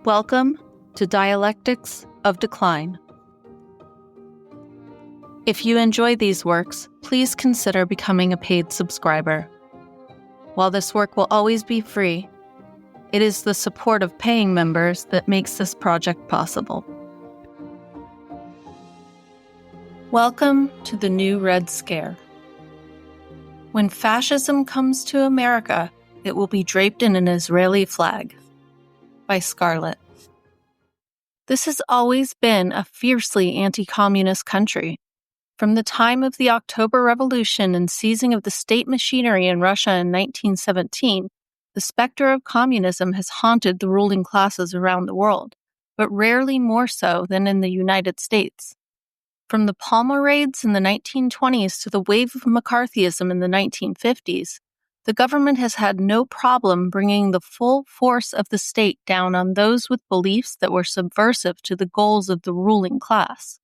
Welcome to Dialectics of Decline. If you enjoy these works, please consider becoming a paid subscriber. While this work will always be free, it is the support of paying members that makes this project possible. Welcome to the New Red Scare. When fascism comes to America, it will be draped in an Israeli flag. By Scarlett. This has always been a fiercely anti-communist country. From the time of the October Revolution and seizing of the state machinery in Russia in 1917, the specter of communism has haunted the ruling classes around the world, but rarely more so than in the United States. From the Palmer Raids in the 1920s to the wave of McCarthyism in the 1950s, the government has had no problem bringing the full force of the state down on those with beliefs that were subversive to the goals of the ruling class.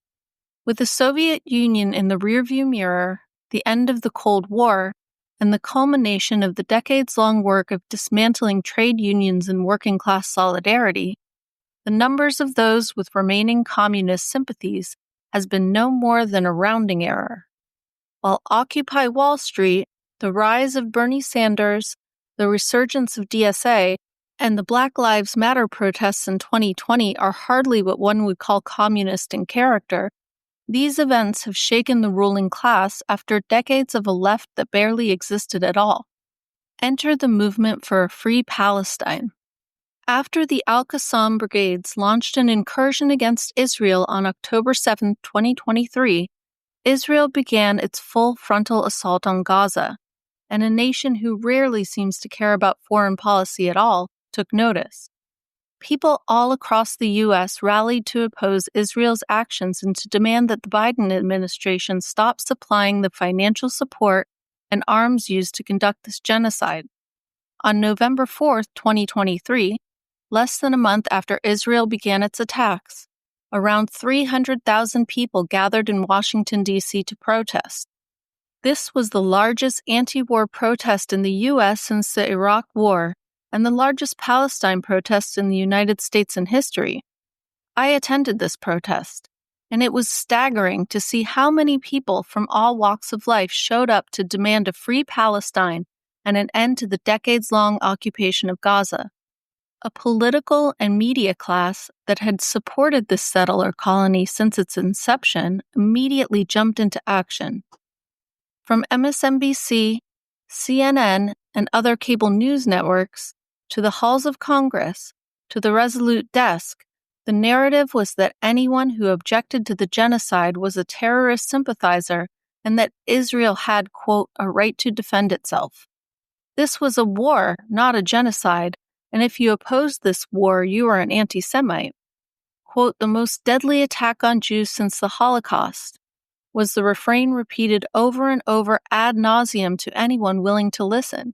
With the Soviet Union in the rearview mirror, the end of the Cold War, and the culmination of the decades-long work of dismantling trade unions and working-class solidarity, the numbers of those with remaining communist sympathies has been no more than a rounding error. While Occupy Wall Street, the rise of Bernie Sanders, the resurgence of DSA, and the Black Lives Matter protests in 2020 are hardly what one would call communist in character, these events have shaken the ruling class after decades of a left that barely existed at all. Enter the movement for a free Palestine. After the Al-Qassam brigades launched an incursion against Israel on October 7, 2023, Israel began its full frontal assault on Gaza, and a nation who rarely seems to care about foreign policy at all took notice. People all across the U.S. rallied to oppose Israel's actions and to demand that the Biden administration stop supplying the financial support and arms used to conduct this genocide. On November 4, 2023, less than a month after Israel began its attacks, around 300,000 people gathered in Washington, D.C. to protest. This was the largest anti-war protest in the U.S. since the Iraq War and the largest Palestine protest in the United States in history. I attended this protest, and it was staggering to see how many people from all walks of life showed up to demand a free Palestine and an end to the decades-long occupation of Gaza. A political and media class that had supported this settler colony since its inception immediately jumped into action. From MSNBC, CNN, and other cable news networks, to the halls of Congress, to the Resolute desk, the narrative was that anyone who objected to the genocide was a terrorist sympathizer and that Israel had, quote, a right to defend itself. This was a war, not a genocide, and if you opposed this war, you were an anti-Semite. Quote, the most deadly attack on Jews since the Holocaust, was the refrain repeated over and over ad nauseum to anyone willing to listen.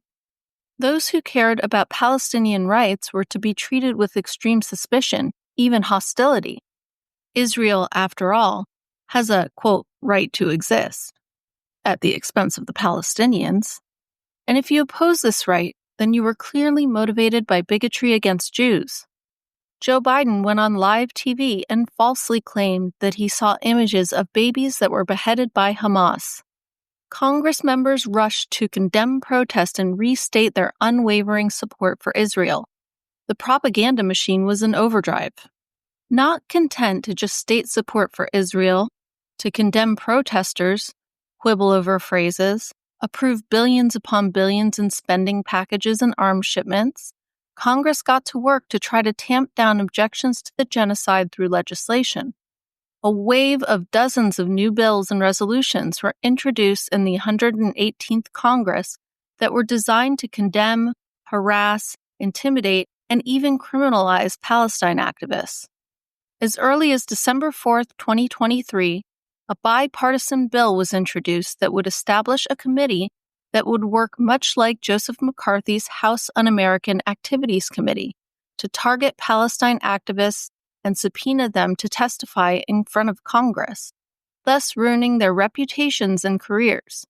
Those who cared about Palestinian rights were to be treated with extreme suspicion, even hostility. Israel, after all, has a, quote, right to exist, at the expense of the Palestinians. And if you oppose this right, then you were clearly motivated by bigotry against Jews. Joe Biden went on live TV and falsely claimed that he saw images of babies that were beheaded by Hamas. Congress members rushed to condemn protest and restate their unwavering support for Israel. The propaganda machine was in overdrive. Not content to just state support for Israel, to condemn protesters, quibble over phrases, approve billions upon billions in spending packages and arms shipments, Congress got to work to try to tamp down objections to the genocide through legislation. A wave of dozens of new bills and resolutions were introduced in the 118th Congress that were designed to condemn, harass, intimidate, and even criminalize Palestine activists. As early as December 4, 2023, a bipartisan bill was introduced that would establish a committee that would work much like Joseph McCarthy's House Un-American Activities Committee to target Palestine activists and subpoena them to testify in front of Congress, thus ruining their reputations and careers.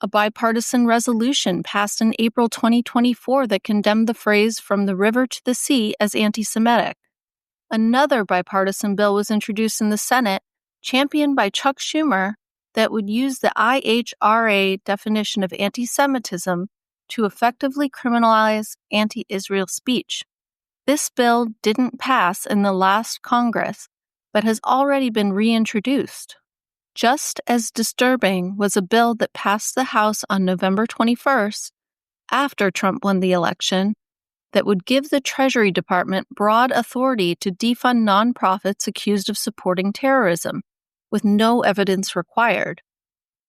A bipartisan resolution passed in April 2024 that condemned the phrase "from the river to the sea" as anti-Semitic. Another bipartisan bill was introduced in the Senate, championed by Chuck Schumer, that would use the IHRA definition of anti-Semitism to effectively criminalize anti-Israel speech. This bill didn't pass in the last Congress, but has already been reintroduced. Just as disturbing was a bill that passed the House on November 21st, after Trump won the election, that would give the Treasury Department broad authority to defund nonprofits accused of supporting terrorism, with no evidence required.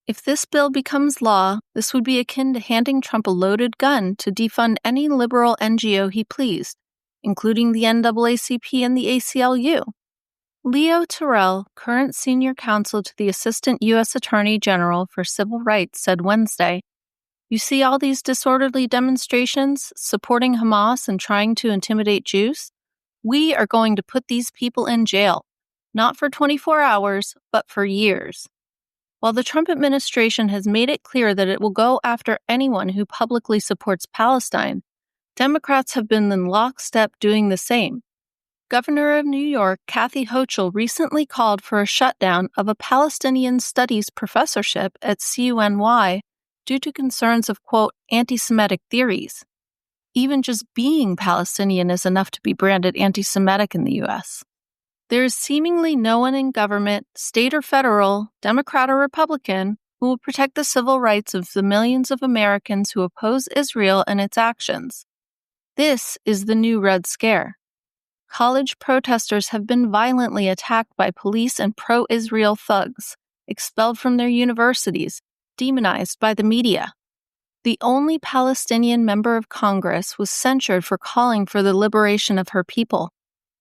If this bill becomes law, this would be akin to handing Trump a loaded gun to defund any liberal NGO he pleased, including the NAACP and the ACLU. Leo Terrell, current senior counsel to the Assistant U.S. Attorney General for Civil Rights, said Wednesday, "You see all these disorderly demonstrations supporting Hamas and trying to intimidate Jews? We are going to put these people in jail, not for 24 hours, but for years." While the Trump administration has made it clear that it will go after anyone who publicly supports Palestine, Democrats have been in lockstep doing the same. Governor of New York, Kathy Hochul, recently called for a shutdown of a Palestinian studies professorship at CUNY due to concerns of, quote, anti-Semitic theories. Even just being Palestinian is enough to be branded anti-Semitic in the U.S. There is seemingly no one in government, state or federal, Democrat or Republican, who will protect the civil rights of the millions of Americans who oppose Israel and its actions. This is the new Red Scare. College protesters have been violently attacked by police and pro-Israel thugs, expelled from their universities, demonized by the media. The only Palestinian member of Congress was censured for calling for the liberation of her people,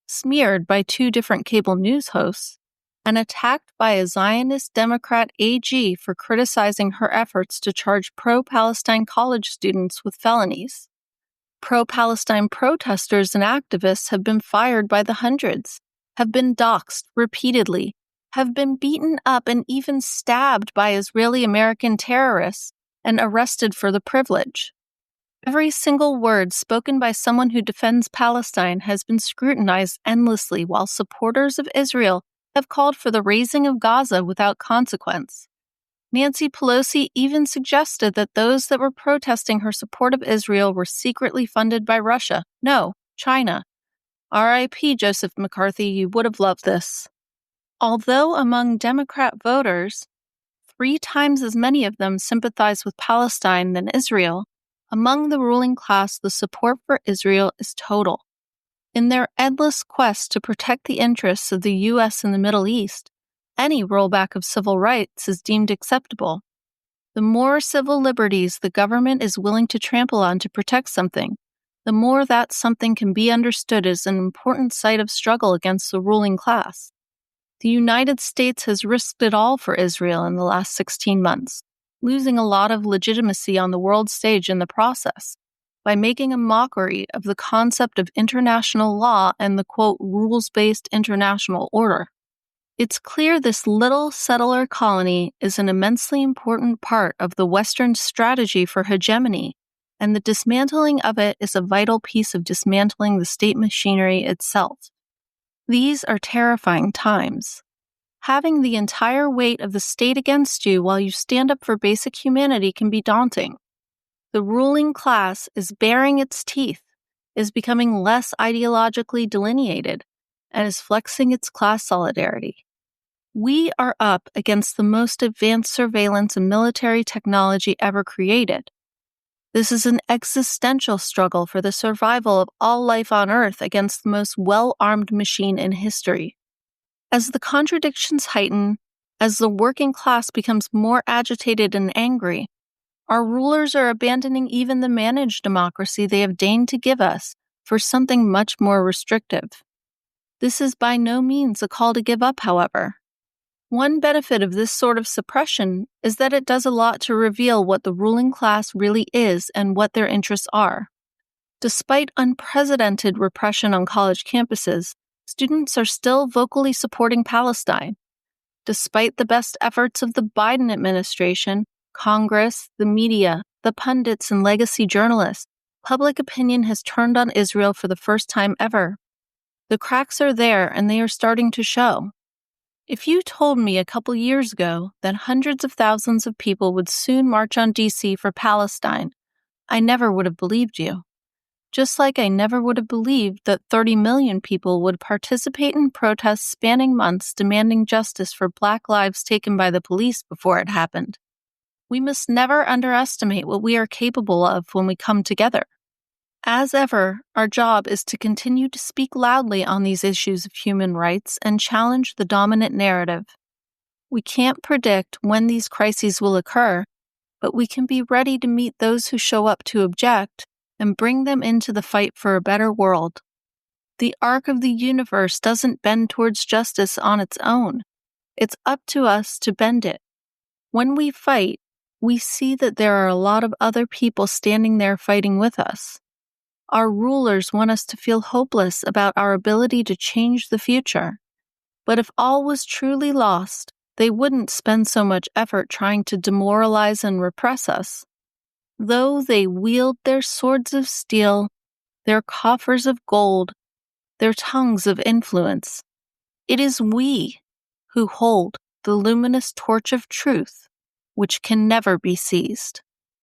smeared by 2 different cable news hosts, and attacked by a Zionist Democrat AG for criticizing her efforts to charge pro-Palestine college students with felonies. Pro-Palestine protesters and activists have been fired by the hundreds, have been doxxed repeatedly, have been beaten up and even stabbed by Israeli-American terrorists and arrested for the privilege. Every single word spoken by someone who defends Palestine has been scrutinized endlessly, while supporters of Israel have called for the razing of Gaza without consequence. Nancy Pelosi even suggested that those that were protesting her support of Israel were secretly funded by Russia. No, China. R.I.P. Joseph McCarthy, you would have loved this. Although among Democrat voters, 3 times as many of them sympathize with Palestine than Israel, among the ruling class, the support for Israel is total. In their endless quest to protect the interests of the U.S. in the Middle East, any rollback of civil rights is deemed acceptable. The more civil liberties the government is willing to trample on to protect something, the more that something can be understood as an important site of struggle against the ruling class. The United States has risked it all for Israel in the last 16 months, losing a lot of legitimacy on the world stage in the process, by making a mockery of the concept of international law and the, quote, rules-based international order. It's clear this little settler colony is an immensely important part of the Western strategy for hegemony, and the dismantling of it is a vital piece of dismantling the state machinery itself. These are terrifying times. Having the entire weight of the state against you while you stand up for basic humanity can be daunting. The ruling class is baring its teeth, is becoming less ideologically delineated, and is flexing its class solidarity. We are up against the most advanced surveillance and military technology ever created. This is an existential struggle for the survival of all life on Earth against the most well-armed machine in history. As the contradictions heighten, as the working class becomes more agitated and angry, our rulers are abandoning even the managed democracy they have deigned to give us for something much more restrictive. This is by no means a call to give up, however. One benefit of this sort of suppression is that it does a lot to reveal what the ruling class really is and what their interests are. Despite unprecedented repression on college campuses, students are still vocally supporting Palestine. Despite the best efforts of the Biden administration, Congress, the media, the pundits, and legacy journalists, public opinion has turned on Israel for the first time ever. The cracks are there and they are starting to show. If you told me a couple years ago that hundreds of thousands of people would soon march on D.C. for Palestine, I never would have believed you. Just like I never would have believed that 30 million people would participate in protests spanning months demanding justice for Black lives taken by the police before it happened. We must never underestimate what we are capable of when we come together. As ever, our job is to continue to speak loudly on these issues of human rights and challenge the dominant narrative. We can't predict when these crises will occur, but we can be ready to meet those who show up to object and bring them into the fight for a better world. The arc of the universe doesn't bend towards justice on its own. It's up to us to bend it. When we fight, we see that there are a lot of other people standing there fighting with us. Our rulers want us to feel hopeless about our ability to change the future. But if all was truly lost, they wouldn't spend so much effort trying to demoralize and repress us. Though they wield their swords of steel, their coffers of gold, their tongues of influence, it is we who hold the luminous torch of truth, which can never be seized.